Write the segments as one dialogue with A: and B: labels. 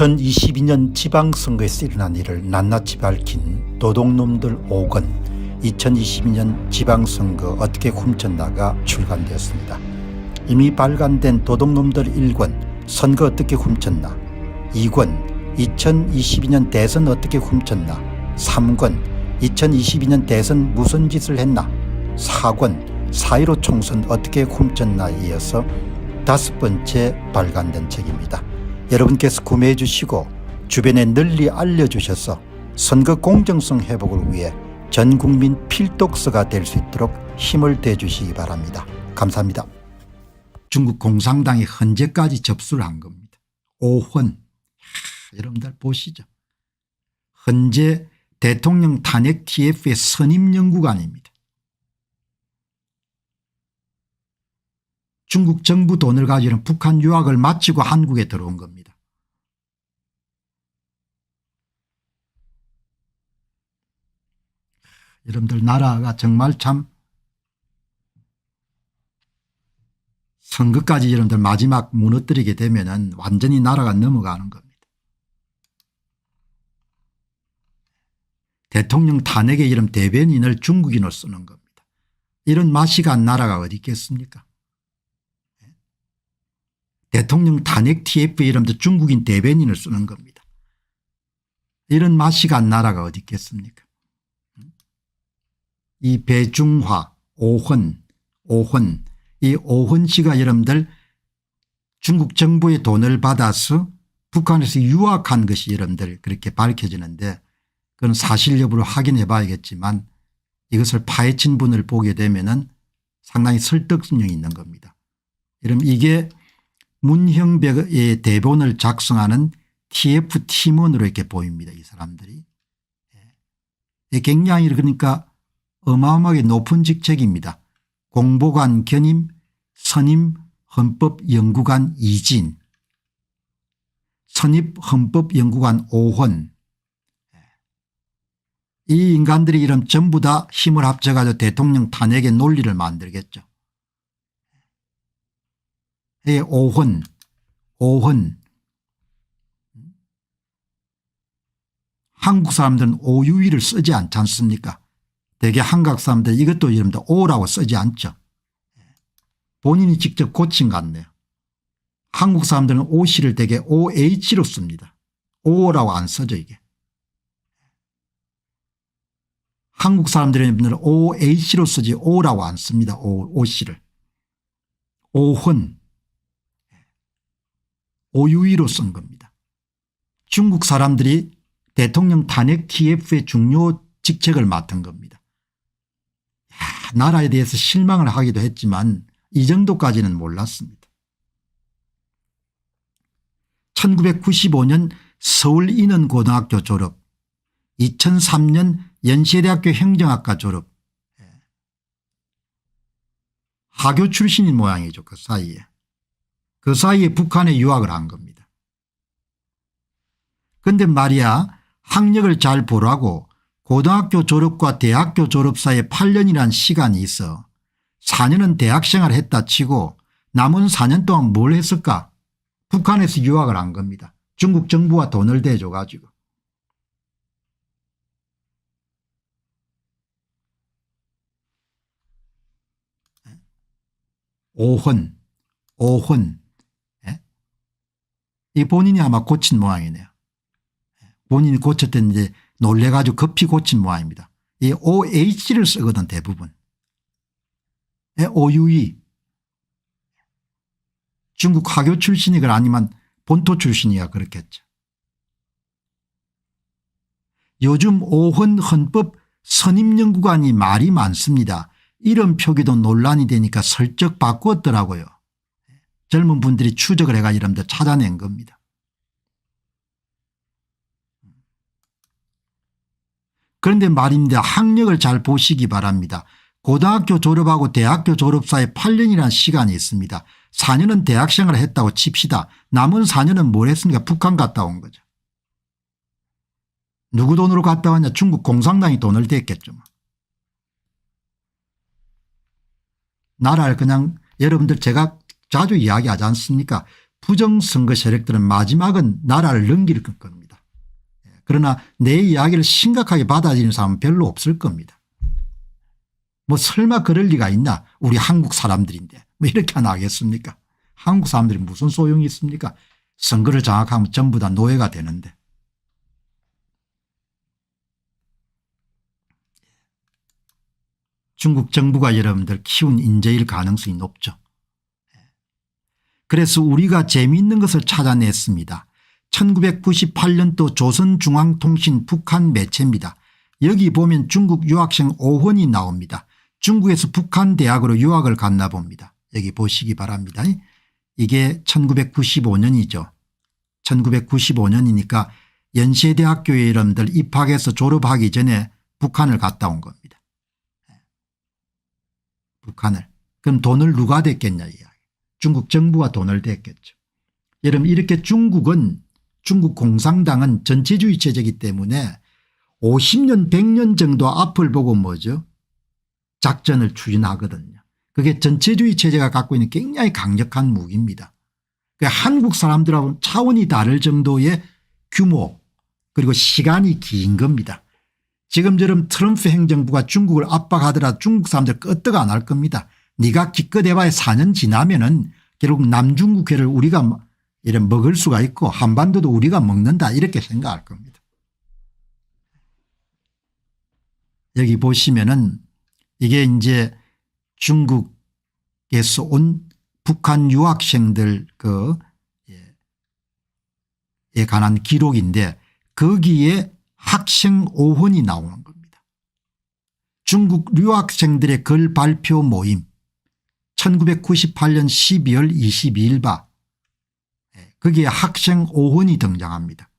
A: 2022년 지방선거에서 일어난 일을 낱낱이 밝힌 도둑놈들 5권 2022년 지방선거 어떻게 훔쳤나가 출간되었습니다. 이미 발간된 도둑놈들 1권 선거 어떻게 훔쳤나, 2권 2022년 대선 어떻게 훔쳤나, 3권 2022년 대선 무슨 짓을 했나, 4권 4.15 총선 어떻게 훔쳤나에 이어서 5번째 발간된 책입니다. 여러분께서 구매해 주시고 주변에 널리 알려주셔서 선거 공정성 회복을 위해 전 국민 필독서가 될 수 있도록 힘을 대주시기 바랍니다. 감사합니다. 중국 공산당이 헌재까지 접수를 한 겁니다. 5권. 여러분들 보시죠. 헌재 대통령 탄핵 TF의 선임연구관입니다. 중국 정부 돈을 가지고 북한 유학을 마치고 한국에 들어온 겁니다. 여러분들 나라가 정말 참 선거까지 여러분들 마지막 무너뜨리게 되면은 완전히 나라가 넘어가는 겁니다. 대통령 탄핵에 이런 대변인을 중국인으로 쓰는 겁니다. 이런 맛이 간 나라가 어디 있겠습니까? 대통령 탄핵 TF 이름도 중국인 대변인을 쓰는 겁니다. 이런 맛이 간 나라가 어디 있겠습니까? 이 배중화, 오헌, 이 오헌 씨가 여러분들 중국 정부의 돈을 받아서 북한에서 유학한 것이 여러분들 그렇게 밝혀지는데, 그건 사실 여부를 확인해 봐야겠지만 이것을 파헤친 분을 보게 되면은 상당히 설득성이 있는 겁니다. 여러분 이게 문형백의 대본을 작성하는 TF 팀원으로 이렇게 보입니다. 이 사람들이. 굉장히 그러니까 어마어마하게 높은 직책입니다. 공보관 견임, 선임 헌법연구관 이진, 선임 헌법연구관 오헌. 이 인간들이 이런 전부 다 힘을 합쳐가지고 대통령 탄핵의 논리를 만들겠죠. 오헌. 한국 사람들은 오유위를 쓰지 않지 않습니까? 대개 한국 사람들 이것도 여러분들 오라고 쓰지 않죠. 본인이 직접 고친 것 같네요. 한국 사람들은 오씨를 대개 OH로 씁니다. 오라고 안 써져 이게. 한국 사람들은 OH로 쓰지 오라고 안 씁니다. 오씨를. 오헌. 오유위로 쓴 겁니다. 중국 사람들이 대통령 탄핵 TF의 중요 직책을 맡은 겁니다. 나라에 대해서 실망을 하기도 했지만 이 정도까지는 몰랐습니다. 1995년 서울인원고등학교 졸업, 2003년 연세대학교 행정학과 졸업, 하교 출신인 모양이죠. 그 사이에 북한에 유학을 한 겁니다. 그런데 말이야 학력을 잘 보라고 고등학교 졸업과 대학교 졸업 사이에 8년이라는 시간이 있어 4년은 대학생활을 했다 치고 남은 4년 동안 뭘 했을까? 북한에서 유학을 한 겁니다. 중국 정부와 돈을 대줘 가지고. 오헌. 이 본인이 아마 고친 모양이네요. 본인이 고쳤더니 이제 놀래가지고 급히 고친 모양입니다. 이 OH를 쓰거든 대부분. OUE. 중국 하교 출신이거나 아니면 본토 출신이야 그렇겠죠. 요즘 오헌 헌법 선임연구관이 말이 많습니다. 이런 표기도 논란이 되니까 슬쩍 바꾸었더라고요. 젊은 분들이 추적을 해가 이름들 찾아낸 겁니다. 그런데 말입니다. 학력을 잘 보시기 바랍니다. 고등학교 졸업하고 대학교 졸업 사이에 8년이라는 시간이 있습니다. 4년은 대학생활을 했다고 칩시다. 남은 4년은 뭘 했습니까? 북한 갔다 온 거죠. 누구 돈으로 갔다 왔냐? 중국 공산당이 돈을 댔겠죠. 나라를 그냥 여러분들 제가 자주 이야기하지 않습니까? 부정선거 세력들은 마지막은 나라를 넘길 겁니다. 그러나 내 이야기를 심각하게 받아들이는 사람은 별로 없을 겁니다. 뭐 설마 그럴 리가 있나, 우리 한국 사람들인데 뭐 이렇게 하나 하겠습니까? 한국 사람들이 무슨 소용이 있습니까? 선거를 장악하면 전부 다 노예가 되는데. 중국 정부가 여러분들 키운 인재일 가능성이 높죠. 그래서 우리가 재미있는 것을 찾아냈습니다. 1998년도 조선중앙통신 북한 매체입니다. 여기 보면 중국 유학생 오헌이 나옵니다. 중국에서 북한 대학으로 유학을 갔나 봅니다. 여기 보시기 바랍니다. 이게 1995년이죠. 1995년이니까 연세대학교에 여러분들 입학해서 졸업하기 전에 북한을 갔다 온 겁니다. 북한을. 그럼 돈을 누가 댔겠냐 이야기. 중국 정부가 돈을 댔겠죠. 여러분 이렇게 중국 공산당은 전체주의 체제이기 때문에 50년 100년 정도 앞을 보고 뭐죠, 작전을 추진하거든요. 그게 전체주의 체제가 갖고 있는 굉장히 강력한 무기입니다. 한국 사람들하고는 차원이 다를 정도의 규모 그리고 시간이 긴 겁니다. 지금처럼 트럼프 행정부가 중국을 압박하더라도 중국 사람들 끄떡 안 할 겁니다. 네가 기껏 해봐야 4년 지나면은 결국 남중국해를 우리가 이런 먹을 수가 있고 한반도도 우리가 먹는다 이렇게 생각할 겁니다. 여기 보시면은 이게 이제 중국에서 온 북한 유학생들 에 관한 기록인데 거기에 학생 오헌이 나오는 겁니다. 중국 유학생들의 글 발표 모임 1998년 12월 22일 바 거기에 학생 오헌이 등장합니다.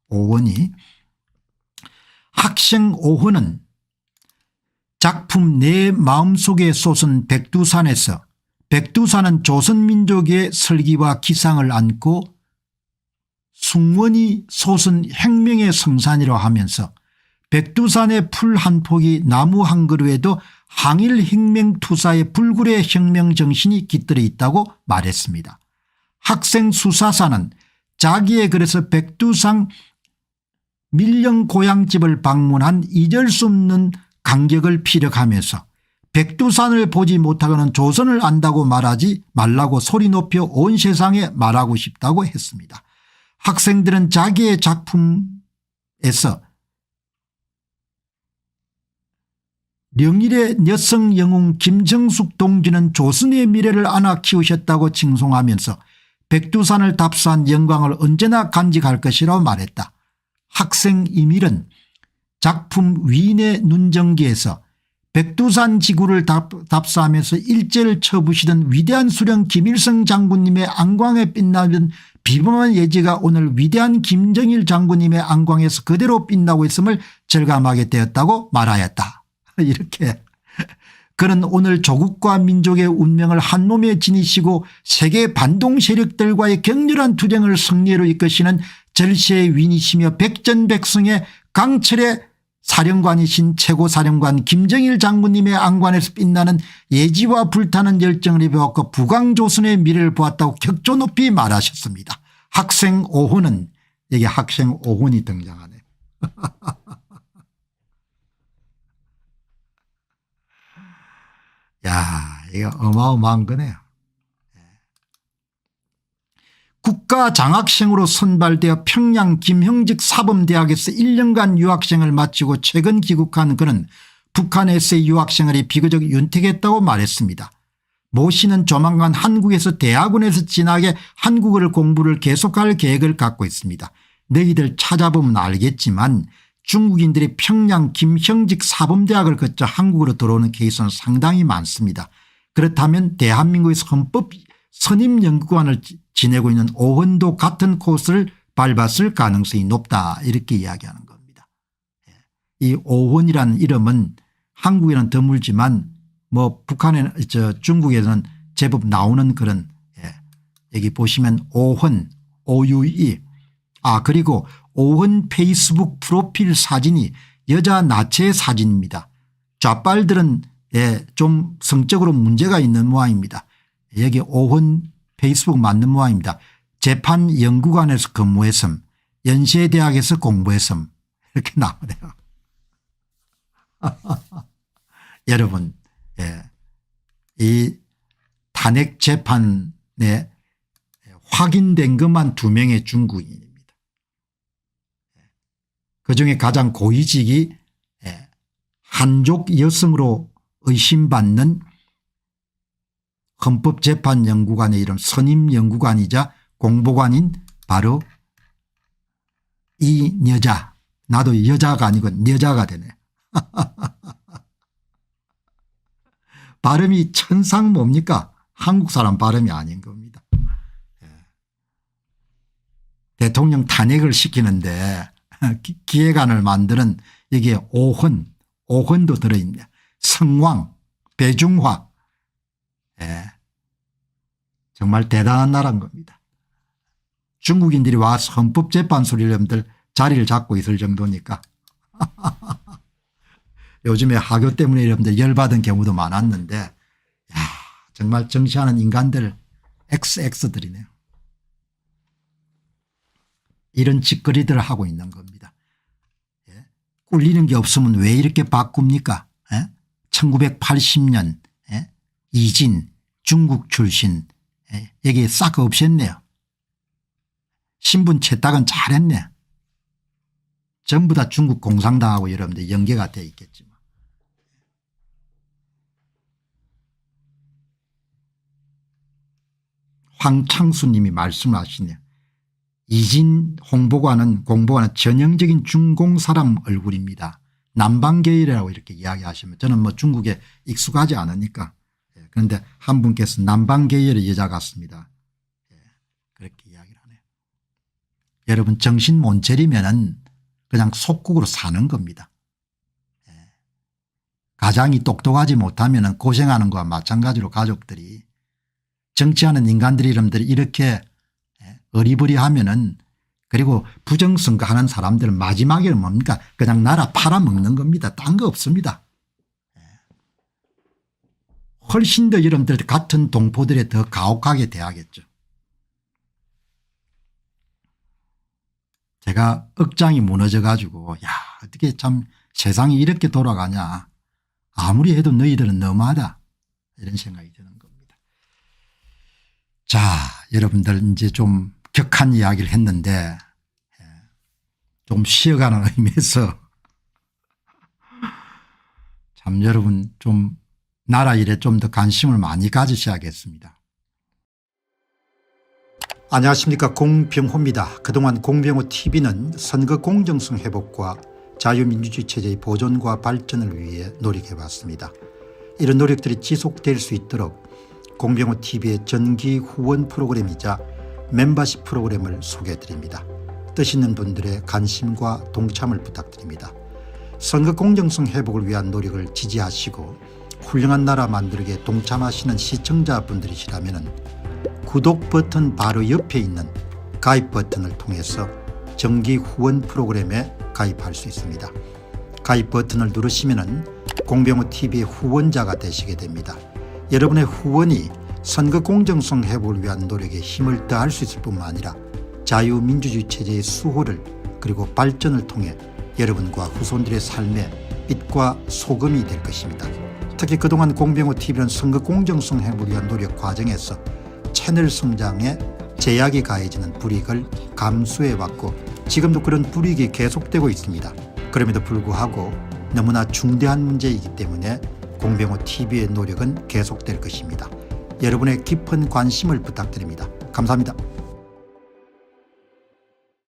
A: 오헌이. 학생 오헌은 작품 내 마음속에 솟은 백두산에서 백두산은 조선민족의 설기와 기상을 안고 숭원이 솟은 혁명의 성산이라 하면서 백두산의 풀 한 폭이 나무 한 그루에도 항일혁명투사의 불굴의 혁명 정신이 깃들어 있다고 말했습니다. 학생 수사사는 자기의 글에서 백두산 밀령 고향집을 방문한 잊을 수 없는 감격을 피력하면서 백두산을 보지 못하고는 조선을 안다고 말하지 말라고 소리 높여 온 세상에 말하고 싶다고 했습니다. 학생들은 자기의 작품에서 명일의 여성 영웅 김정숙 동지는 조선의 미래를 안아 키우셨다고 칭송하면서 백두산을 답사한 영광을 언제나 간직할 것이라고 말했다. 학생 이밀은 작품 위인의 눈전기에서 백두산 지구를 답사하면서 일제를 쳐부시던 위대한 수령 김일성 장군님의 안광에 빛나는 비범한 예지가 오늘 위대한 김정일 장군님의 안광에서 그대로 빛나고 있음을 절감하게 되었다고 말하였다. 이렇게 그는 오늘 조국과 민족의 운명을 한 몸에 지니시고 세계 반동 세력들과의 격렬한 투쟁을 승리로 이끄시는 절세의 위인이시며 백전백승의 강철의 사령관이신 최고사령관 김정일 장군님의 안관에서 빛나는 예지와 불타는 열정을 입어왔고 부강조선의 미래를 보았다고 격조 높이 말하셨습니다. 학생 오헌은 여기 학생 오헌이 등장하네. 야, 이거 어마어마한 거네요. 국가 장학생으로 선발되어 평양 김형직 사범대학에서 1년간 유학생을 마치고 최근 귀국한 그는 북한에서의 유학생활이 비교적 윤택했다고 말했습니다. 모 씨는 조만간 한국에서 대학원에서 진학해 한국어를 공부를 계속할 계획을 갖고 있습니다. 너희들 찾아보면 알겠지만 중국인들이 평양 김형직 사범대학을 거쳐 한국으로 들어오는 케이스는 상당히 많습니다. 그렇다면 대한민국에서 헌법 선임연구관을 지내고 있는 오헌도 같은 코스를 밟았을 가능성이 높다 이렇게 이야기하는 겁니다. 이 오헌이라는 이름은 한국에는 드물지만 뭐 북한에는 중국에는 제법 나오는 그런 여기 보시면 오헌 OUE 그리고 오헌 페이스북 프로필 사진이 여자 나체 사진입니다. 좌빨들은 좀 성적으로 문제가 있는 모양입니다. 여기 오헌 페이스북 맞는 모양입니다. 재판연구관에서 근무했음, 연세대학에서 공부했음 이렇게 나오네요. 여러분, 이 탄핵 재판에 확인된 것만 2명의 중국인입니다. 그중에 가장 고위직이 한족 여성으로 의심받는 헌법재판연구관의 이름 선임연구관이자 공보관인 바로 이 여자, 나도 여자가 아니고 여자가 되네. 발음이 천상 뭡니까? 한국 사람 발음이 아닌 겁니다. 대통령 탄핵을 시키는데 기획안을 만드는 여기에 오헌도 들어있네. 성왕, 배중화. 정말 대단한 나라인 겁니다. 중국인들이 와서 헌법재판소 여러분들 자리를 잡고 있을 정도니까. 요즘에 하교 때문에 여러분들 열받은 경우도 많았는데 야, 정말 정치하는 인간들 XX들이네요. 이런 짓거리들을 하고 있는 겁니다. 꿀리는 게 없으면 왜 이렇게 바꿉니까? 1980년 이진 중국 출신 여기 싹 없앴네요. 신분 채택은 잘했네. 전부 다 중국 공산당하고 여러분들 연계가 되어 있겠지만. 황창수 님이 말씀하시네요. 이진 공보관은 전형적인 중공 사람 얼굴입니다. 남방계열이라고 이렇게 이야기하시면 저는 뭐 중국에 익숙하지 않으니까. 그런데 한 분께서 남방계열의 여자 같습니다. 그렇게 이야기를 하네요. 여러분 정신 못 차리면은 그냥 속국으로 사는 겁니다. 가장이 똑똑하지 못하면 고생하는 거와 마찬가지로 가족들이 정치하는 인간들이 여러분들이 이렇게 어리버리하면은 그리고 부정선거 하는 사람들은 마지막에는 뭡니까? 그냥 나라 팔아먹는 겁니다. 딴 거 없습니다. 훨씬 더 여러분들 같은 동포들에 더 가혹하게 대하겠죠. 제가 억장이 무너져 가지고 야 어떻게 참 세상이 이렇게 돌아가냐. 아무리 해도 너희들은 너무하다. 이런 생각이 드는 겁니다. 자, 여러분들 이제 좀 격한 이야기를 했는데 좀 쉬어가는 의미에서 참 여러분 좀 나라 일에 좀 더 관심을 많이 가지셔야겠습니다. 안녕하십니까, 공병호입니다. 그동안 공병호 TV는 선거 공정성 회복과 자유민주주의 체제의 보존과 발전을 위해 노력해왔습니다. 이런 노력들이 지속될 수 있도록 공병호 TV의 정기 후원 프로그램이자 멤버십 프로그램을 소개해드립니다. 뜻 있는 분들의 관심과 동참을 부탁드립니다. 선거 공정성 회복을 위한 노력을 지지하시고 훌륭한 나라 만들기에 동참하시는 시청자분들이시라면 구독 버튼 바로 옆에 있는 가입 버튼을 통해서 정기 후원 프로그램에 가입할 수 있습니다. 가입 버튼을 누르시면 공병호TV의 후원자가 되시게 됩니다. 여러분의 후원이 선거 공정성 회복을 위한 노력에 힘을 더할 수 있을 뿐만 아니라 자유민주주의 체제의 수호를 그리고 발전을 통해 여러분과 후손들의 삶에 빛과 소금이 될 것입니다. 특히 그동안 공병호TV는 선거 공정성 회복을 위한 노력 과정에서 채널 성장에 제약이 가해지는 불이익을 감수해왔고 지금도 그런 불이익이 계속되고 있습니다. 그럼에도 불구하고 너무나 중대한 문제이기 때문에 공병호TV의 노력은 계속될 것입니다. 여러분의 깊은 관심을 부탁드립니다. 감사합니다.